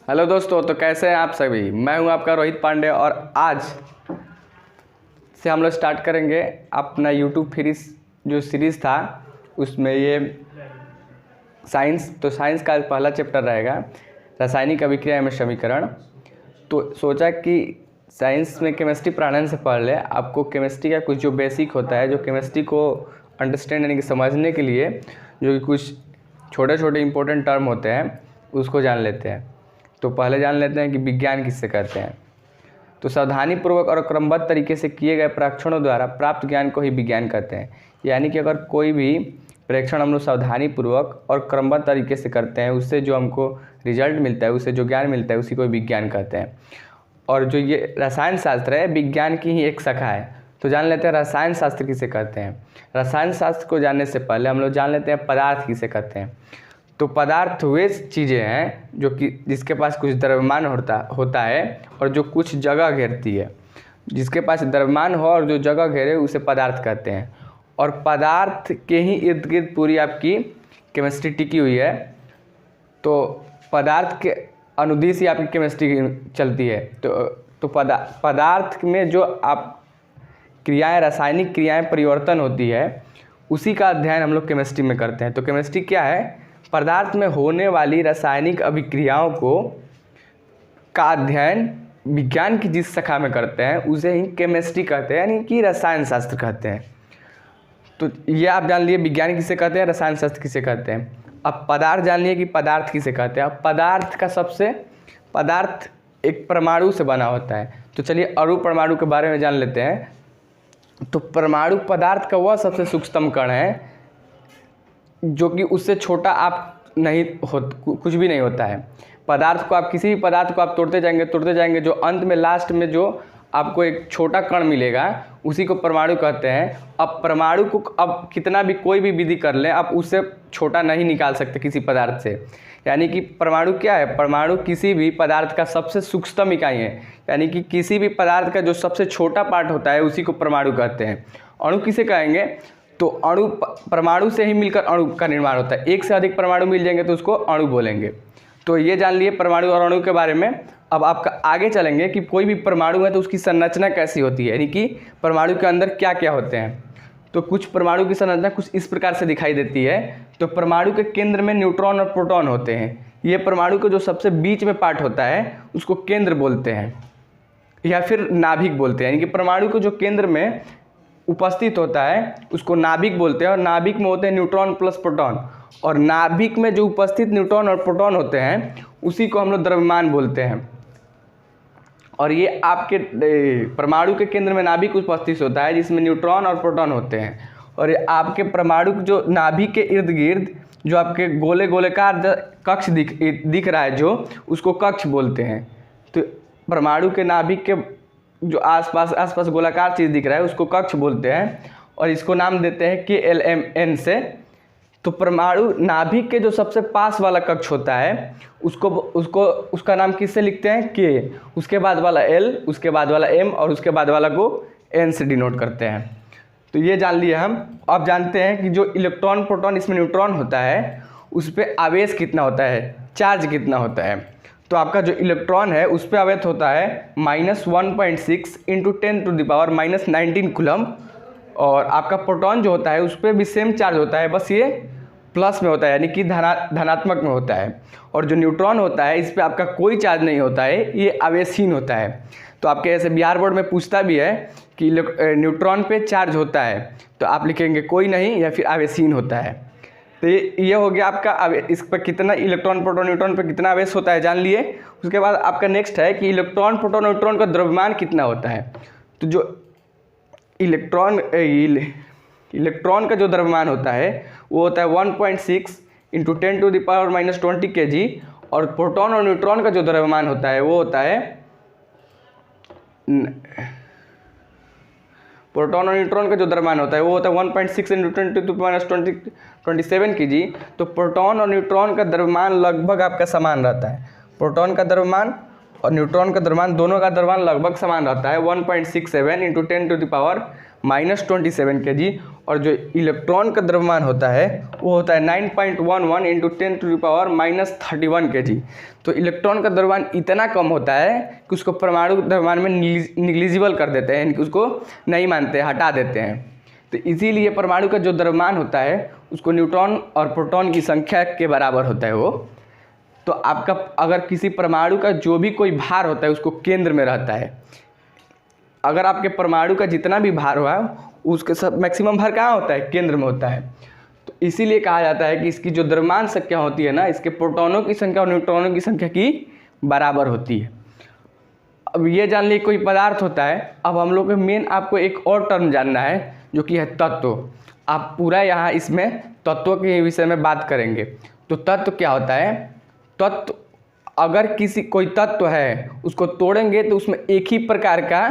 Hello दोस्तों, तो कैसे हैं आप सभी। मैं हूं आपका रोहित पांडे और आज से हम लोग स्टार्ट करेंगे अपना यूट्यूब जो सीरीज़ था उसमें ये साइंस। तो साइंस का पहला चैप्टर रहेगा रासायनिक अभिक्रिया एवं समीकरण। तो सोचा कि साइंस में केमिस्ट्री पढ़ाने से पहले आपको केमिस्ट्री का कुछ जो बेसिक होता है, जो केमिस्ट्री को अंडरस्टैंड यानी कि समझने के लिए जो कुछ छोटे छोटे इंपॉर्टेंट टर्म होते हैं उसको जान लेते हैं। तो पहले जान लेते हैं कि विज्ञान किससे कहते हैं। तो सावधानीपूर्वक और क्रमबद्ध तरीके से किए गए परीक्षणों द्वारा प्राप्त ज्ञान को ही विज्ञान कहते हैं। यानी कि अगर कोई भी परीक्षण हम लोग सावधानीपूर्वक और क्रमबद्ध तरीके से करते हैं, उससे जो हमको रिजल्ट मिलता है, उससे जो ज्ञान मिलता है, उसी को विज्ञान कहते हैं। और जो ये रसायन शास्त्र है, विज्ञान की ही एक शाखा है। तो जान लेते हैं रसायन शास्त्र किसे कहते हैं। रसायन शास्त्र को जानने से पहले हम लोग जान लेते हैं पदार्थ किसे कहते हैं। तो पदार्थ वे चीज़ें हैं जो कि जिसके पास कुछ द्रव्यमान होता है और जो कुछ जगह घेरती है। जिसके पास द्रव्यमान हो और जो जगह घेरे उसे पदार्थ कहते हैं। और पदार्थ के ही इर्द गिर्द पूरी आपकी केमिस्ट्री टिकी हुई है। तो पदार्थ के अनुदिश ही आपकी केमिस्ट्री चलती है। तो पदार्थ में जो आप क्रियाएं, रासायनिक क्रियाएं परिवर्तन होती है, उसी का अध्ययन हम लोग केमिस्ट्री में करते हैं। तो केमिस्ट्री क्या है? पदार्थ में होने वाली रासायनिक अभिक्रियाओं का अध्ययन विज्ञान की जिस शाखा में करते हैं उसे ही केमिस्ट्री कहते हैं, यानी कि रसायन शास्त्र कहते हैं। तो ये आप जान लिए विज्ञान किसे कहते हैं, रसायन शास्त्र किसे कहते हैं। अब पदार्थ जान लिए कि पदार्थ किसे कहते हैं। अब पदार्थ एक परमाणु से बना होता है। तो चलिए अणु परमाणु के बारे में जान लेते हैं। तो परमाणु पदार्थ का वह सबसे सूक्ष्मतम कण है जो कि उससे छोटा कुछ भी नहीं होता है। किसी भी पदार्थ को आप तोड़ते जाएंगे, जो अंत में लास्ट में जो आपको एक छोटा कण मिलेगा उसी को परमाणु कहते हैं। अब परमाणु को अब कितना भी कोई भी विधि कर ले, आप उससे छोटा नहीं निकाल सकते किसी पदार्थ से। यानी कि परमाणु क्या है? परमाणु किसी भी पदार्थ का सबसे सूक्ष्मतम इकाई है। यानी कि किसी भी पदार्थ का जो सबसे छोटा पार्ट होता है उसी को परमाणु कहते हैं। अणु किसे कहेंगे? तो अणु परमाणु से ही मिलकर अणु का निर्माण होता है। एक से अधिक परमाणु मिल जाएंगे तो उसको अणु बोलेंगे। तो ये जान लिए परमाणु और अणु के बारे में। अब आपका आगे चलेंगे कि कोई भी परमाणु है तो उसकी संरचना कैसी होती है, यानी कि परमाणु के अंदर क्या क्या होते हैं। तो कुछ परमाणु की संरचना कुछ इस प्रकार से दिखाई देती है। तो परमाणु के केंद्र में न्यूट्रॉन और प्रोटॉन होते हैं। ये परमाणु के जो सबसे बीच में पार्ट होता है उसको केंद्र बोलते हैं या फिर नाभिक बोलते हैं। यानी कि परमाणु को जो केंद्र में उपस्थित होता है उसको नाभिक बोलते हैं। और नाभिक में होते हैं न्यूट्रॉन प्लस प्रोटॉन। और नाभिक में जो उपस्थित न्यूट्रॉन और प्रोटॉन होते हैं उसी को हम लोग द्रव्यमान बोलते हैं। और ये आपके परमाणु के केंद्र में नाभिक उपस्थित होता है जिसमें न्यूट्रॉन और प्रोटॉन होते हैं। और ये आपके परमाणु जो नाभिक के इर्द गिर्द जो आपके गोलेकार कक्ष दिख रहा है, जो उसको कक्ष बोलते हैं। तो परमाणु के नाभिक के जो आसपास गोलाकार चीज़ दिख रहा है उसको कक्ष बोलते हैं और इसको नाम देते हैं KLMN से। तो परमाणु नाभिक के जो सबसे पास वाला कक्ष होता है उसका नाम किससे लिखते हैं? K। उसके बाद वाला L, उसके बाद वाला M और उसके बाद वाला को N से डिनोट करते हैं। तो ये जान लिए हम। अब जानते हैं कि जो इलेक्ट्रॉन प्रोटॉन इसमें न्यूट्रॉन होता है उस पर आवेश कितना होता है, चार्ज कितना होता है। तो आपका जो इलेक्ट्रॉन है उस पर आवेश होता है -1.6 × 10⁻⁻19 कूलम। और आपका प्रोटॉन जो होता है उस पर भी सेम चार्ज होता है, बस ये प्लस में होता है, यानी कि धनात्मक में होता है। और जो न्यूट्रॉन होता है इस पर आपका कोई चार्ज नहीं होता है, ये आवेशहीन होता है। तो आपके ऐसे बिहार बोर्ड में पूछता भी है कि न्यूट्रॉन पे चार्ज होता है, तो आप लिखेंगे कोई नहीं या फिर आवेशहीन होता है। तो ये हो गया आपका इस पर कितना इलेक्ट्रॉन प्रोटॉन न्यूट्रॉन पर कितना आवेश होता है जान लिए। उसके बाद आपका नेक्स्ट है कि इलेक्ट्रॉन प्रोटॉन न्यूट्रॉन का द्रव्यमान कितना होता है। तो जो इलेक्ट्रॉन का जो द्रव्यमान होता है वो होता है 1.6 × 10⁻⁻20 kg। और प्रोटॉन और न्यूट्रॉन का जो द्रव्यमान होता है वो होता है प्रोटॉन और न्यूट्रॉन का जो द्रव्यमान होता है वो होता है 1.6 × 10⁻27 kg। तो प्रोटॉन और न्यूट्रॉन का द्रव्यमान लगभग आपका समान रहता है। प्रोटॉन का द्रव्यमान और न्यूट्रॉन का द्रव्यमान दोनों का द्रव्यमान लगभग समान रहता है 1.67 × -27 kg, और जो इलेक्ट्रॉन का द्रव्यमान होता है वो होता है 9.11 × 10⁻³ kg। तो इलेक्ट्रॉन का द्रव्यमान इतना कम होता है कि उसको परमाणु द्रव्यमान में निग्लिजिबल कर देते हैं, यानी कि उसको नहीं मानते, हटा देते हैं। तो इसीलिए परमाणु का जो द्रव्यमान होता है उसको न्यूट्रॉन और प्रोटॉन की संख्या के बराबर होता है वो। तो आपका अगर किसी परमाणु का जो भी कोई भार होता है उसको केंद्र में रहता है। अगर आपके परमाणु का जितना भी भार हुआ उसके सब मैक्सिमम भार कहाँ होता है? केंद्र में होता है। तो इसीलिए कहा जाता है कि इसकी जो द्रव्यमान संख्या होती है ना, इसके प्रोटॉनों की संख्या और न्यूट्रॉनों की संख्या की बराबर होती है। अब ये जान ली कोई पदार्थ होता है। अब हम लोग को मेन आपको एक और टर्म जानना है जो कि है तत्व। आप पूरा यहाँ इसमें तत्वों के विषय में बात करेंगे। तो तत्व क्या होता है? तत्व, अगर कोई तत्व है उसको तोड़ेंगे तो उसमें एक ही प्रकार का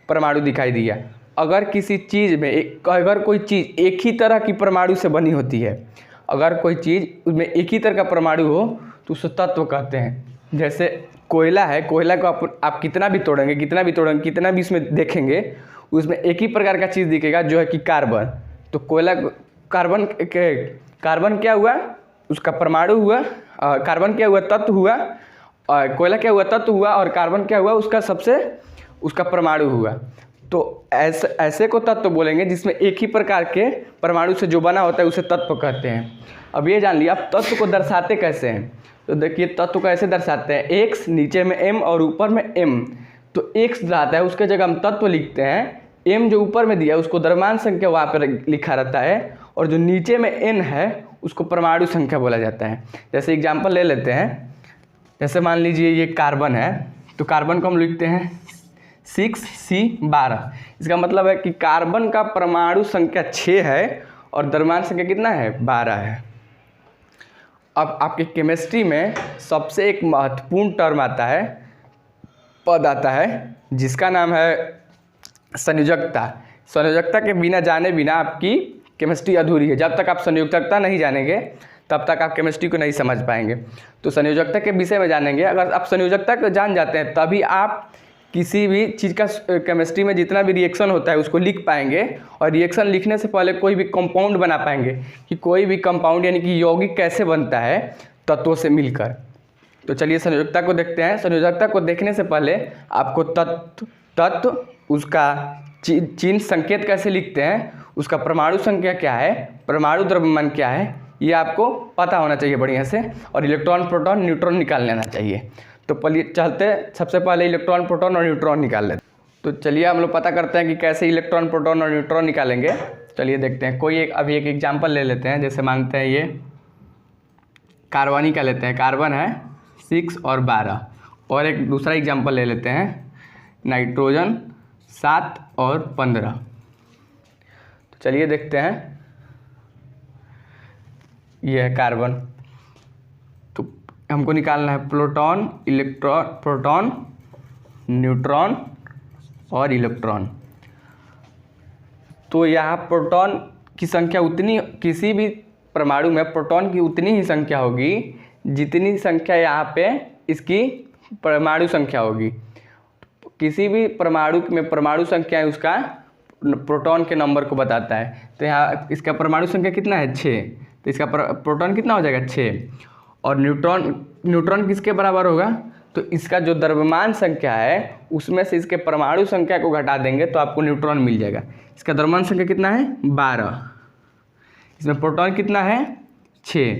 परमाणु दिखाई दिया। अगर किसी चीज़ में अगर कोई चीज़ एक ही तरह की परमाणु से बनी होती है, अगर कोई चीज़ उसमें एक ही तरह का परमाणु हो तो उसे तत्व कहते हैं। जैसे कोयला है, कोयला को आप कितना भी तोड़ेंगे, कितना भी इसमें देखेंगे, उसमें एक ही प्रकार का चीज़ दिखेगा जो है कि कार्बन। तो कोयला कार्बन क्या हुआ? उसका परमाणु हुआ। कार्बन क्या हुआ? तत्व हुआ। और कोयला क्या हुआ? तत्व हुआ। और कार्बन क्या हुआ? उसका परमाणु हुआ। तो ऐसे को तत्व बोलेंगे जिसमें एक ही प्रकार के परमाणु से जो बना होता है उसे तत्व कहते हैं। अब ये जान लिया, अब तत्व को दर्शाते कैसे हैं? तो देखिए तत्व को ऐसे दर्शाते हैं, x नीचे में m और ऊपर में m। तो x रहता है उसके जगह हम तत्व लिखते हैं, m जो ऊपर में दिया है उसको द्रव्यमान संख्या वहाँ पर लिखा रहता है, और जो नीचे में n है उसको परमाणु संख्या बोला जाता है। जैसे एग्जाम्पल ले लेते हैं, जैसे मान लीजिए ये कार्बन है, तो कार्बन को हम लिखते हैं 6C12। इसका मतलब है कि कार्बन का परमाणु संख्या 6 है और द्रव्यमान संख्या कितना है? 12 है। अब आपके केमिस्ट्री में सबसे एक महत्वपूर्ण टर्म आता है, पद आता है, जिसका नाम है संयोजकता। संयोजकता के बिना जाने बिना आपकी केमिस्ट्री अधूरी है। जब तक आप संयोजकता नहीं जानेंगे तब तक आप केमिस्ट्री को नहीं समझ पाएंगे। तो संयोजकता के विषय में जानेंगे। अगर आप संयोजकता को जान जाते हैं तभी आप किसी भी चीज़ का केमिस्ट्री में जितना भी रिएक्शन होता है उसको लिख पाएंगे, और रिएक्शन लिखने से पहले कोई भी कंपाउंड बना पाएंगे कि कोई भी कंपाउंड यानी कि यौगिक कैसे बनता है तत्वों से मिलकर। तो चलिए संयोजकता को देखते हैं। संयोजकता को देखने से पहले आपको तत्व उसका चिन्ह संकेत कैसे लिखते हैं, उसका परमाणु संख्या क्या है, परमाणु द्रव्यमान क्या है, ये आपको पता होना चाहिए बढ़िया से, और इलेक्ट्रॉन प्रोटॉन न्यूट्रॉन निकाल लेना चाहिए। तो चलते सबसे पहले इलेक्ट्रॉन प्रोटॉन और न्यूट्रॉन निकाल लेते हैं। तो चलिए हम लोग पता करते हैं कि कैसे इलेक्ट्रॉन प्रोटॉन और न्यूट्रॉन निकालेंगे। चलिए देखते हैं। अभी एक एग्जाम्पल ले लेते हैं। जैसे मानते हैं ये कार्बन ही का लेते हैं, कार्बन है 6 और 12। और एक दूसरा एग्जाम्पल ले लेते हैं, नाइट्रोजन 7 और 15। तो चलिए देखते हैं। ये है कार्बन, तो हमको निकालना है प्रोटॉन, न्यूट्रॉन और इलेक्ट्रॉन। तो यहाँ प्रोटॉन की संख्या उतनी, किसी भी परमाणु में प्रोटॉन की उतनी ही संख्या होगी जितनी संख्या यहाँ पे इसकी परमाणु संख्या होगी। किसी भी परमाणु में परमाणु संख्या उसका प्रोटॉन के नंबर को बताता है। तो यहाँ इसका परमाणु संख्या कितना है? 6। तो इसका प्रोटॉन कितना हो जाएगा? 6। और न्यूट्रॉन किसके बराबर होगा? तो इसका जो द्रव्यमान संख्या है उसमें से इसके परमाणु संख्या को घटा देंगे तो आपको न्यूट्रॉन मिल जाएगा। इसका द्रव्यमान संख्या कितना है? 12। इसमें प्रोटॉन कितना है? 6।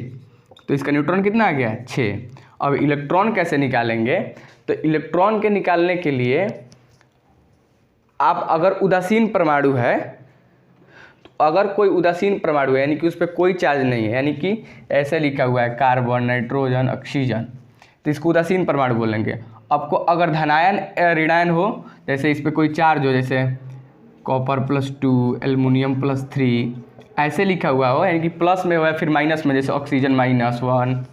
तो इसका न्यूट्रॉन कितना आ गया? 6। अब इलेक्ट्रॉन कैसे निकालेंगे? तो इलेक्ट्रॉन के निकालने के लिए आप अगर उदासीन परमाणु है, तो अगर कोई उदासीन परमाणु है यानी कि उस पर कोई चार्ज नहीं है, यानी कि ऐसे लिखा हुआ है कार्बन, नाइट्रोजन, ऑक्सीजन, तो इसको उदासीन परमाणु बोलेंगे। आपको अगर धनायन ऋणायन हो, जैसे इस पर कोई चार्ज हो, जैसे कॉपर +2, एल्युमिनियम +3, ऐसे लिखा हुआ हो, यानी कि प्लस में हो या फिर माइनस में, जैसे ऑक्सीजन -1,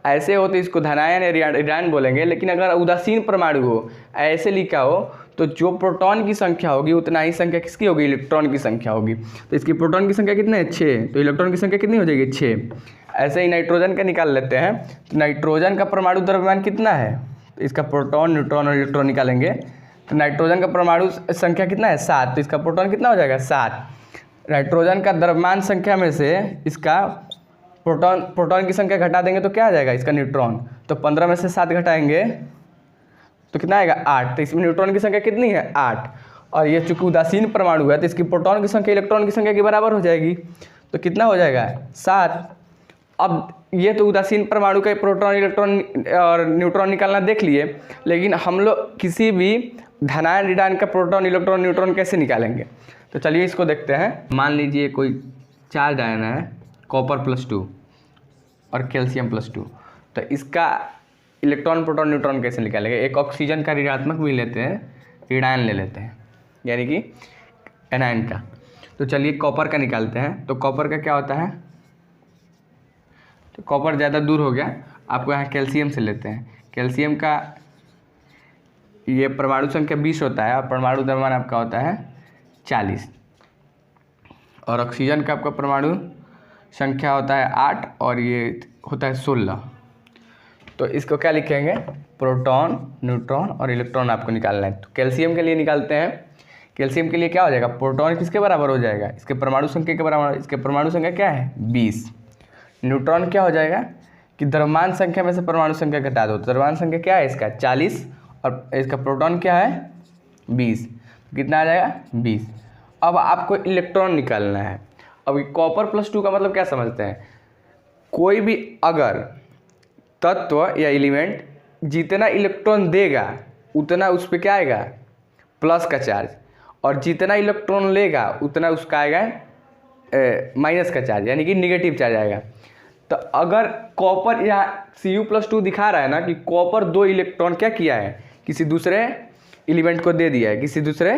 ऐसे हो तो इसको धनायन ऋणायन बोलेंगे। लेकिन अगर उदासीन परमाणु हो, ऐसे लिखा हो, तो जो प्रोटॉन की संख्या होगी उतना ही संख्या किसकी होगी? इलेक्ट्रॉन की संख्या होगी। तो इसकी प्रोटॉन की संख्या कितनी है? 6। तो इलेक्ट्रॉन की संख्या कितनी हो जाएगी? 6। ऐसे ही नाइट्रोजन का निकाल लेते हैं। तो नाइट्रोजन का परमाणु द्रव्यमान कितना है? तो इसका प्रोटॉन, न्यूट्रॉन और इलेक्ट्रॉन निकालेंगे। तो नाइट्रोजन का परमाणु संख्या कितना है 7, तो इसका प्रोटॉन कितना हो जाएगा 7। नाइट्रोजन का द्रव्यमान संख्या में से इसका प्रोटॉन की संख्या घटा देंगे तो क्या आ जाएगा इसका न्यूट्रॉन, तो 15 में से 7 घटाएंगे तो कितना आएगा 8, तो इसमें न्यूट्रॉन की संख्या कितनी है 8। और ये चूंकि उदासीन परमाणु है तो इसकी प्रोटॉन की संख्या इलेक्ट्रॉन की संख्या के बराबर हो जाएगी, तो कितना हो जाएगा 7। अब ये तो उदासीन परमाणु का प्रोटॉन इलेक्ट्रॉन और न्यूट्रॉन निकालना देख लिए, लेकिन हम लोग किसी भी धनायन ऋणायन का प्रोटॉन इलेक्ट्रॉन न्यूट्रॉन कैसे निकालेंगे, तो चलिए इसको देखते हैं। मान लीजिए कोई चार्ज आयन है कॉपर +2 और कैल्शियम +2, तो इसका इलेक्ट्रॉन प्रोटॉन न्यूट्रॉन कैसे निकालेंगे। एक ऑक्सीजन का ऋणात्मक भी लेते हैं, ऋणायन ले लेते हैं, यानी कि एनायन का। तो चलिए कॉपर का निकालते हैं। तो कॉपर का क्या होता है, तो कॉपर ज़्यादा दूर हो गया, आपको यहाँ कैल्शियम से लेते हैं। कैल्शियम का ये परमाणु संख्या 20 होता है और परमाणु द्रव्यमान आपका होता है 40, और ऑक्सीजन का आपका परमाणु संख्या होता है 8 और ये होता है 16। तो इसको क्या लिखेंगे, प्रोटॉन न्यूट्रॉन और इलेक्ट्रॉन आपको निकालना है। तो कैल्शियम के लिए निकालते हैं। कैल्शियम के लिए क्या हो जाएगा, प्रोटॉन किसके बराबर हो जाएगा, इसके परमाणु संख्या के बराबर। इसके परमाणु संख्या क्या है 20। न्यूट्रॉन क्या हो जाएगा कि द्रव्यमान संख्या में से परमाणु संख्या घटा दो, तो द्रव्यमान संख्या क्या है इसका 40 और इसका प्रोटॉन क्या है 20, कितना आ जाएगा 20। अब आपको इलेक्ट्रॉन निकालना है। अब कॉपर +2 का मतलब क्या समझते हैं, कोई भी अगर तत्व या एलिमेंट जितना इलेक्ट्रॉन देगा उतना उस पर क्या आएगा प्लस का चार्ज, और जितना इलेक्ट्रॉन लेगा उतना उसका आएगा माइनस का चार्ज, यानी कि निगेटिव चार्ज आएगा। तो अगर कॉपर या Cu+2 दिखा रहा है ना कि कॉपर 2 इलेक्ट्रॉन क्या किया है, किसी दूसरे एलिमेंट को दे दिया है, किसी दूसरे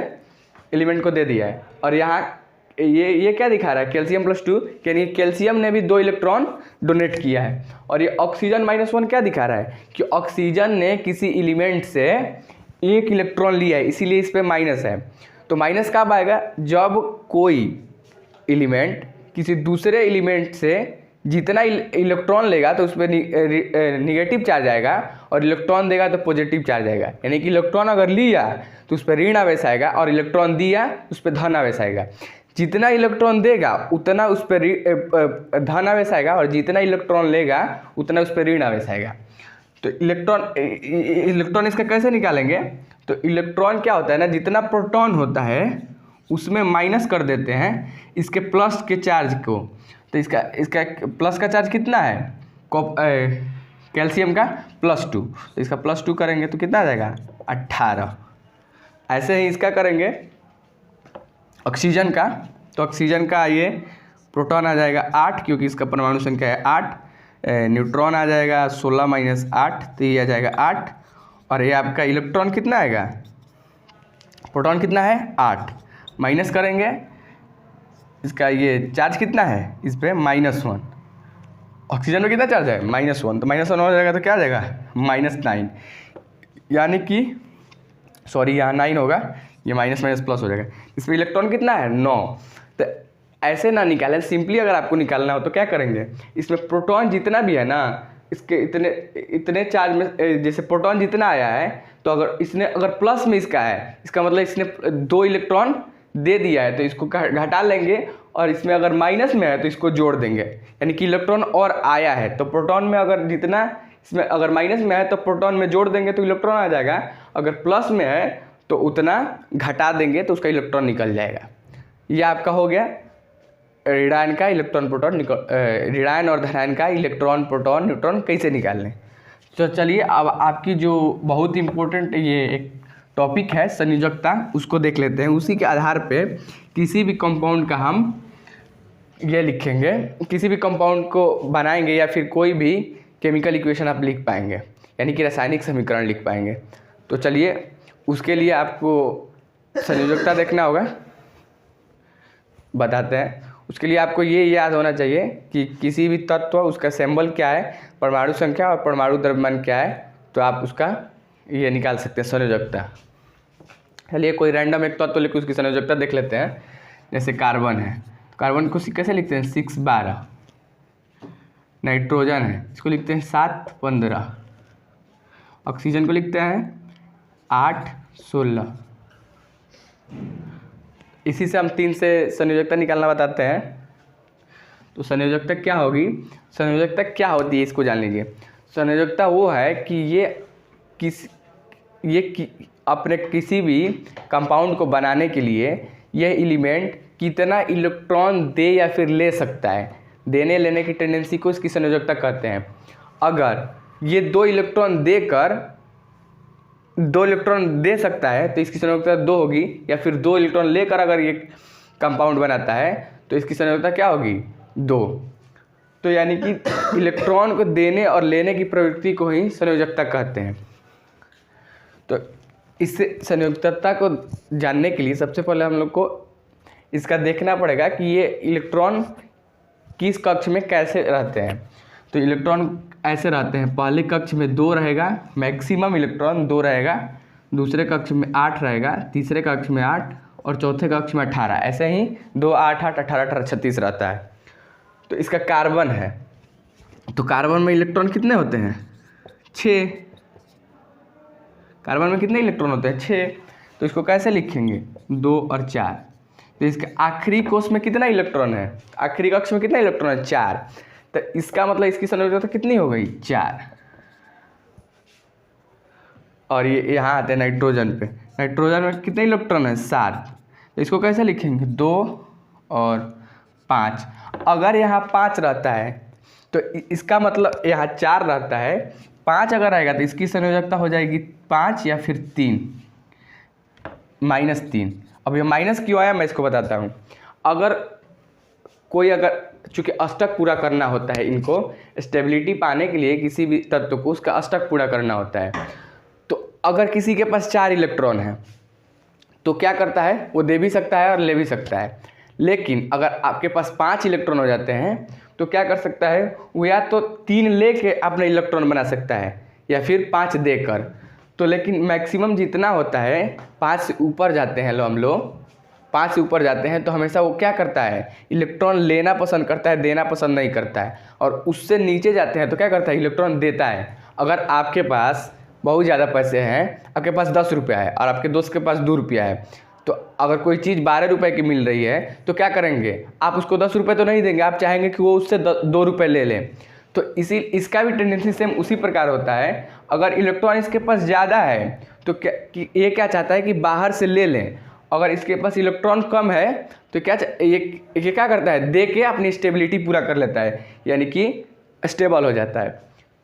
एलिमेंट को दे दिया है, और यहाँ ये क्या दिखा रहा है कैल्शियम +2, यानी कैल्शियम ने भी 2 इलेक्ट्रॉन डोनेट किया है। और ये ऑक्सीजन -1 क्या दिखा रहा है कि ऑक्सीजन ने किसी एलिमेंट से 1 इलेक्ट्रॉन लिया है, इसीलिए इस पर माइनस है। तो माइनस कब आएगा, जब कोई एलिमेंट किसी दूसरे एलिमेंट से जितना इलेक्ट्रॉन लेगा तो उस पर निगेटिव चार्ज आएगा, और इलेक्ट्रॉन देगा तो पॉजिटिव चार्ज आएगा। यानी कि इलेक्ट्रॉन अगर लिया तो उस पर ऋण आवेश आएगा, और इलेक्ट्रॉन दिया उस पर धन आवेश आएगा। जितना इलेक्ट्रॉन देगा उतना उस पर धन आवेश आएगा, और जितना इलेक्ट्रॉन लेगा उतना उस पर ऋण आवेश आएगा। तो इलेक्ट्रॉन इसका कैसे निकालेंगे, तो इलेक्ट्रॉन क्या होता है ना, जितना प्रोटॉन होता है उसमें माइनस कर देते हैं इसके प्लस के चार्ज को। तो इसका प्लस का चार्ज कितना है कैल्शियम का +2, तो इसका +2 करेंगे तो कितना आ जाएगा 18। ऐसे ही इसका करेंगे ऑक्सीजन का, तो ऑक्सीजन का ये प्रोटॉन आ जाएगा 8 क्योंकि इसका परमाणु संख्या है 8, न्यूट्रॉन आ जाएगा 16 - 8, तो ये आ जाएगा 8, और ये आपका इलेक्ट्रॉन कितना आएगा, प्रोटॉन कितना है 8, माइनस करेंगे इसका ये चार्ज कितना है इस पर -1, ऑक्सीजन में कितना चार्ज है -1, तो -1 हो जाएगा तो क्या आ जाएगा -9, यानी कि सॉरी यहाँ 9 होगा, ये माइनस प्लस हो जाएगा। इसमें इलेक्ट्रॉन कितना है 9। तो ऐसे ना निकालें, सिंपली अगर आपको निकालना हो तो क्या करेंगे, इसमें प्रोटॉन जितना भी है ना इसके इतने चार्ज में, जैसे प्रोटॉन जितना आया है तो अगर प्लस में इसका है, इसका मतलब इसने 2 इलेक्ट्रॉन दे दिया है तो इसको घटा लेंगे, और इसमें अगर माइनस में है तो इसको जोड़ देंगे, यानी कि इलेक्ट्रॉन और आया है तो प्रोटॉन में अगर जितना, इसमें अगर माइनस में है तो प्रोटॉन में जोड़ देंगे तो इलेक्ट्रॉन आ जाएगा, अगर प्लस में है तो उतना घटा देंगे तो उसका इलेक्ट्रॉन निकल जाएगा। ये आपका हो गया ऋणायन का इलेक्ट्रॉन प्रोटॉन ऋणायन और धनायन का इलेक्ट्रॉन प्रोटॉन न्यूट्रॉन कैसे निकालने। तो चलिए अब आपकी जो बहुत इम्पोर्टेंट ये एक टॉपिक है संयोजकता, उसको देख लेते हैं। उसी के आधार पे किसी भी कंपाउंड का हम ये लिखेंगे, किसी भी कंपाउंड को बनाएंगे या फिर कोई भी केमिकल इक्वेशन आप लिख पाएंगे, यानी कि रासायनिक समीकरण लिख पाएंगे। तो चलिए उसके लिए आपको संयोजकता देखना होगा, बताते हैं। उसके लिए आपको ये याद होना चाहिए कि किसी भी तत्व उसका सिंबल क्या है, परमाणु संख्या और परमाणु द्रव्यमान क्या है, तो आप उसका ये निकाल सकते हैं संयोजकता। चलिए कोई रैंडम एक तत्व लेकर उसकी संयोजकता देख लेते हैं। जैसे कार्बन है, कार्बन को कैसे लिखते हैं 6-12, नाइट्रोजन है इसको लिखते हैं 7-15, ऑक्सीजन को लिखते हैं 8 16। इसी से हम 3 से संयोजकता निकालना बताते हैं। तो संयोजकता क्या होगी, संयोजकता क्या होती है इसको जान लीजिए। संयोजकता वो है कि अपने किसी भी कंपाउंड को बनाने के लिए यह एलिमेंट कितना इलेक्ट्रॉन दे या फिर ले सकता है, देने लेने की टेंडेंसी को इसकी संयोजकता कहते हैं। अगर ये 2 इलेक्ट्रॉन दे सकता है तो इसकी संयोजकता 2 होगी, या फिर 2 इलेक्ट्रॉन लेकर अगर ये कंपाउंड बनाता है तो इसकी संयोजकता क्या होगी, 2। तो यानी कि इलेक्ट्रॉन को देने और लेने की प्रवृत्ति को ही संयोजकता कहते हैं। तो इससे संयोजकता को जानने के लिए सबसे पहले हम लोग को इसका देखना पड़ेगा कि ये इलेक्ट्रॉन किस कक्ष में कैसे रहते हैं। तो इलेक्ट्रॉन ऐसे रहते हैं, पहले कक्ष में 2 रहेगा, मैक्सिमम इलेक्ट्रॉन 2 रहेगा, दूसरे कक्ष में 8 रहेगा, तीसरे कक्ष में 8 और चौथे कक्ष में 18। ऐसे ही 2 8 8 18 18 36 रहता है। तो इसका कार्बन है, तो कार्बन में इलेक्ट्रॉन कितने होते हैं, 6। कार्बन में कितने इलेक्ट्रॉन होते हैं, 6। तो इसको कैसे लिखेंगे, 2 और 4। तो इसके आखिरी कोष में कितना इलेक्ट्रॉन है, आखिरी कक्ष में कितना इलेक्ट्रॉन है, 4। तो इसका मतलब इसकी संयोजकता कितनी हो गई, 4। और ये यहाँ आते हैं नाइट्रोजन पे, नाइट्रोजन में कितने इलेक्ट्रॉन है, 7। तो इसको कैसे लिखेंगे, 2 और 5। अगर यहाँ 5 रहता है तो इसका मतलब यहाँ 4 रहता है, 5 अगर आएगा तो इसकी संयोजकता हो जाएगी 5 या फिर 3 -3। अब ये माइनस क्यों आया मैं इसको बताता हूँ। अगर चूँकि अष्टक पूरा करना होता है, इनको स्टेबिलिटी पाने के लिए किसी भी तत्व को उसका अष्टक पूरा करना होता है। तो अगर किसी के पास 4 इलेक्ट्रॉन है तो क्या करता है, वो दे भी सकता है और ले भी सकता है। लेकिन अगर आपके पास 5 इलेक्ट्रॉन हो जाते हैं तो क्या कर सकता है, वो या तो 3 लेके अपना इलेक्ट्रॉन बना सकता है या फिर 5 देकर। तो लेकिन मैक्सिमम जितना होता है 5 से ऊपर जाते हैं हम लोग 5 से ऊपर जाते हैं तो हमेशा वो क्या करता है, इलेक्ट्रॉन लेना पसंद करता है, देना पसंद नहीं करता है। और उससे नीचे जाते हैं तो क्या करता है, इलेक्ट्रॉन देता है। अगर आपके पास बहुत ज़्यादा पैसे हैं, आपके पास 10 रुपया है और आपके दोस्त के पास 2 रुपया है, तो अगर कोई चीज़ 12 रुपये की मिल रही है तो क्या करेंगे, आप उसको 10 रुपये तो नहीं देंगे, आप चाहेंगे कि वो उससे 2 रुपये ले लें। तो इसका भी टेंडेंसी सेम उसी प्रकार होता है। अगर इलेक्ट्रॉन इसके पास ज़्यादा है तो ये क्या चाहता है कि बाहर से ले लें। अगर इसके पास इलेक्ट्रॉन कम है तो ये क्या करता है, दे के अपनी स्टेबिलिटी पूरा कर लेता है, यानी कि स्टेबल हो जाता है।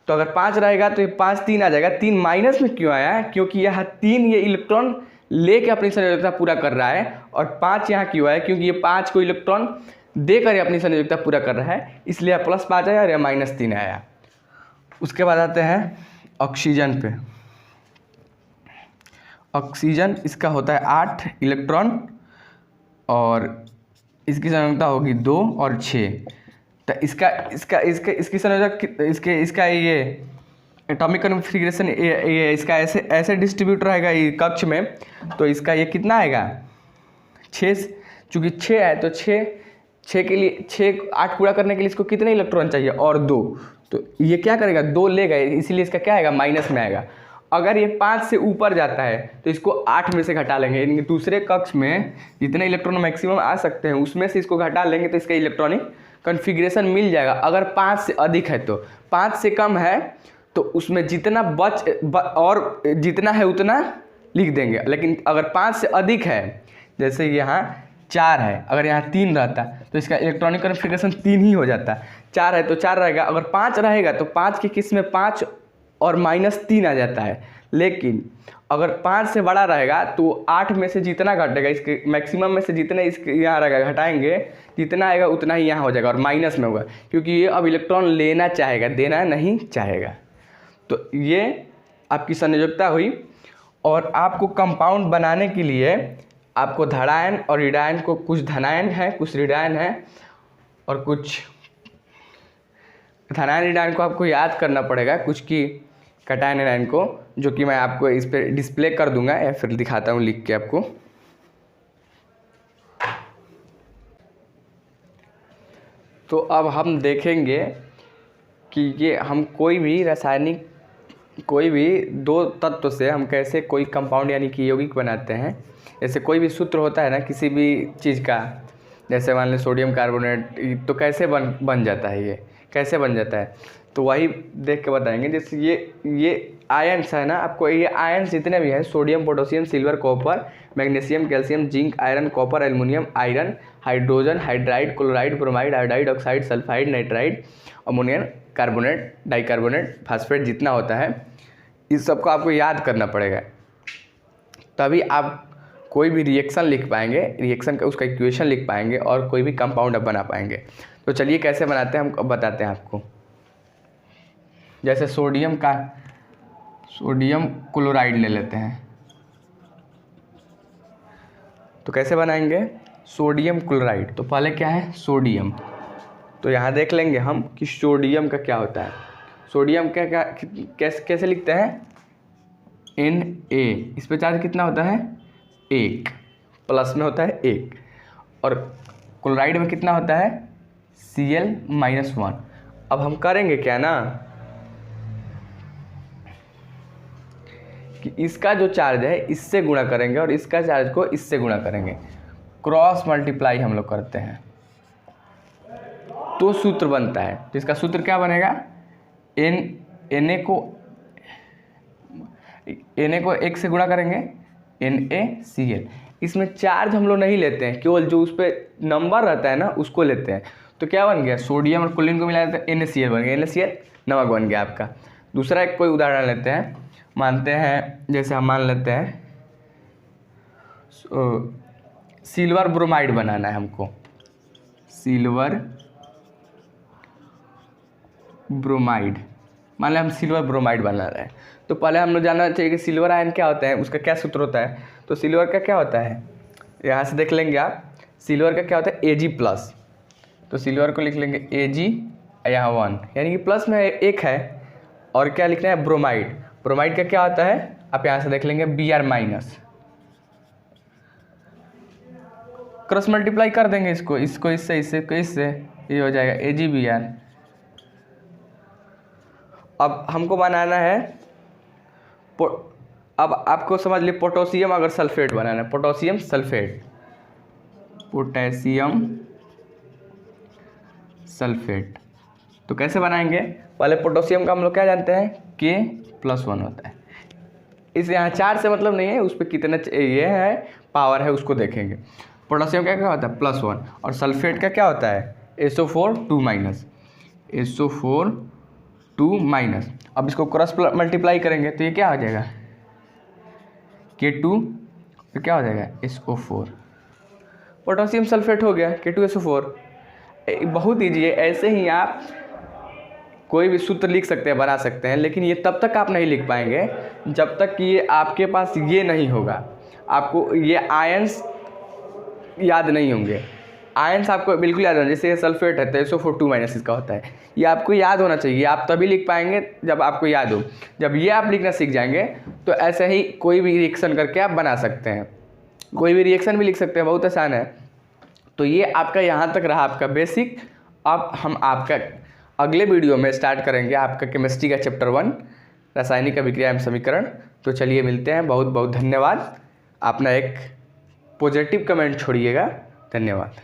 तो अगर 5 रहेगा तो ये 5 3 आ जाएगा। 3 माइनस में क्यों आया, क्योंकि यहाँ 3 ये इलेक्ट्रॉन लेके अपनी संयोजकता पूरा कर रहा है, और 5 यहाँ क्यों आया, क्योंकि ये 5 को इलेक्ट्रॉन देकर अपनी संयोजकता पूरा कर रहा है, इसलिए +5 आया और यह -3 आया। उसके बाद आते हैं ऑक्सीजन पे। ऑक्सीजन इसका होता है 8 इलेक्ट्रॉन और इसकी संयोजकता होगी 2 और 6। तो इसकी संयोजक इसका ये एटॉमिक कॉन्फ़िगरेशन ये इसका ऐसे डिस्ट्रीब्यूट रहेगा ये कक्ष में। तो इसका ये कितना आएगा, 6। चूँकि 6 है तो 6 के लिए 8 पूरा करने के लिए इसको कितने इलेक्ट्रॉन चाहिए, और 2। तो ये क्या करेगा, 2 लेगा, इसीलिए इसका क्या आएगा, माइनस में आएगा। अगर ये 5 से ऊपर जाता है तो इसको 8 में से घटा लेंगे, यानी दूसरे कक्ष में जितने इलेक्ट्रॉन मैक्सिमम आ सकते हैं उसमें से इसको घटा लेंगे तो इसका इलेक्ट्रॉनिक कॉन्फ़िगरेशन मिल जाएगा। अगर 5 से अधिक है तो, 5 से कम है तो उसमें जितना और जितना है उतना लिख देंगे। लेकिन अगर 5 से अधिक है, जैसे यहाँ 4 है, अगर यहाँ 3 रहता तो इसका इलेक्ट्रॉनिक कॉन्फ़िगरेशन 3 ही हो जाता। 4 है तो 4 रहेगा, अगर 5 रहेगा तो 5 के किस में 5 और -3 आ जाता है। लेकिन अगर 5 से बड़ा रहेगा तो 8 में से जितना घटेगा, इसके मैक्सिमम में से जितने इसके यहाँ रहेगा घटाएंगे, जितना आएगा उतना ही यहाँ हो जाएगा और माइनस में होगा, क्योंकि ये अब इलेक्ट्रॉन लेना चाहेगा, देना नहीं चाहेगा। तो ये आपकी संयोजकता हुई। और आपको कंपाउंड बनाने के लिए आपको धनायन और ऋणायन को, कुछ धनायन है कुछ ऋणायन है, और कुछ धनायन ऋणायन को आपको याद करना पड़ेगा, कुछ की कैटायन आयन को, जो कि मैं आपको इस पर डिस्प्ले कर दूंगा या फिर दिखाता हूँ लिख के आपको। तो अब हम देखेंगे कि ये हम कोई भी रासायनिक कोई भी दो तत्व से हम कैसे कोई कंपाउंड यानी कि यौगिक बनाते हैं। जैसे कोई भी सूत्र होता है ना किसी भी चीज़ का, जैसे मान लें सोडियम कार्बोनेट, तो कैसे बन जाता है, ये कैसे बन जाता है, तो वही देख के बताएंगे। जैसे ये आयन्स है ना, आपको ये आयन्स जितने भी हैं, sodium, potassium, silver, copper, magnesium, calcium, zinc, iron, copper, aluminium, iron, hydrogen, hydride, chloride, bromide, iodide, oxide, sulphide, nitride, ammonium carbonate, dicarbonate, phosphate, जितना होता है इस सबको आपको याद करना पड़ेगा, तभी आप कोई भी रिएक्शन लिख पाएंगे, रिएक्शन का उसका इक्वेशन लिख पाएंगे और कोई भी कंपाउंड बना पाएंगे। तो चलिए कैसे बनाते हैं हम अब बताते हैं आपको। जैसे सोडियम क्लोराइड ले लेते हैं, तो कैसे बनाएंगे सोडियम क्लोराइड। तो पहले क्या है सोडियम, तो यहाँ देख लेंगे हम कि सोडियम का क्या होता है। सोडियम क्या कैसे लिखते हैं Na, इस पे चार्ज कितना होता है 1, प्लस में होता है 1, और क्लोराइड में कितना होता है Cl-1। अब हम करेंगे क्या ना कि इसका जो चार्ज है इससे गुणा करेंगे और इसका चार्ज को इससे गुणा करेंगे, क्रॉस मल्टीप्लाई हम लोग करते हैं, तो सूत्र बनता है। तो इसका सूत्र क्या बनेगा, Na को 1 से गुणा करेंगे NaCl। इसमें चार्ज हम लोग नहीं लेते हैं, केवल जो उस पर नंबर रहता है ना उसको लेते हैं। तो क्या बन गया, सोडियम और क्लोरीन को मिला देते हैं, NaCl बन गया, NaCl नमक बन गया आपका। दूसरा एक कोई उदाहरण लेते हैं, मानते हैं जैसे हम मान लेते हैं सिल्वर ब्रोमाइड बनाना है हमको, सिल्वर ब्रोमाइड, मान लें हम सिल्वर ब्रोमाइड बना रहे हैं। तो पहले हम लोग जानना चाहिए कि सिल्वर आयन क्या होता है, उसका क्या सूत्र होता है। तो सिल्वर का क्या होता है, यहाँ से देख लेंगे आप, सिल्वर का क्या होता है Ag+। तो सिल्वर को लिख लेंगे Ag, यहाँ 1 यानी कि प्लस में 1 है, और क्या लिखना है ब्रोमाइड। ब्रोमाइड का क्या होता है आप यहाँ से देख लेंगे Br-। क्रॉस मल्टीप्लाई कर देंगे इसको इससे, ये हो जाएगा Ag_Br। अब हमको बनाना है अब आपको समझ लिए पोटेशियम अगर सल्फेट बनाना है, पोटेशियम सल्फेट। तो कैसे बनाएंगे, पहले पोटेशियम का हम लोग क्या जानते हैं K+1 होता है। इस यहाँ 4 से मतलब नहीं है, उस पर कितना ये है पावर है उसको देखेंगे। पोटेशियम का क्या होता है +1, और सल्फेट का क्या होता है SO4 2-। अब इसको क्रॉस मल्टीप्लाई करेंगे तो ये क्या हो जाएगा K2, तो क्या हो जाएगा SO4, पोटेशियम सल्फेट हो गया K2SO4। बहुत ईजी है, ऐसे ही आप कोई भी सूत्र लिख सकते हैं, बना सकते हैं, लेकिन ये तब तक आप नहीं लिख पाएंगे जब तक कि ये आपके पास ये नहीं होगा, आपको ये आयन्स याद नहीं होंगे। आयन्स आपको बिल्कुल याद होना, जैसे ये सल्फेट है तो SO4 2- इसका होता है, ये आपको याद होना चाहिए। आप तभी लिख पाएंगे जब आपको याद हो। जब ये आप लिखना सीख जाएंगे तो ऐसे ही कोई भी रिएक्शन करके आप बना सकते हैं, कोई भी रिएक्शन भी लिख सकते हैं, बहुत आसान है। तो ये आपका यहाँ तक रहा आपका बेसिक। अब हम आपका अगले वीडियो में स्टार्ट करेंगे आपका केमिस्ट्री का चैप्टर 1 रासायनिक अभिक्रिया एवं समीकरण। तो चलिए मिलते हैं, बहुत बहुत धन्यवाद। अपना एक पॉजिटिव कमेंट छोड़िएगा, धन्यवाद।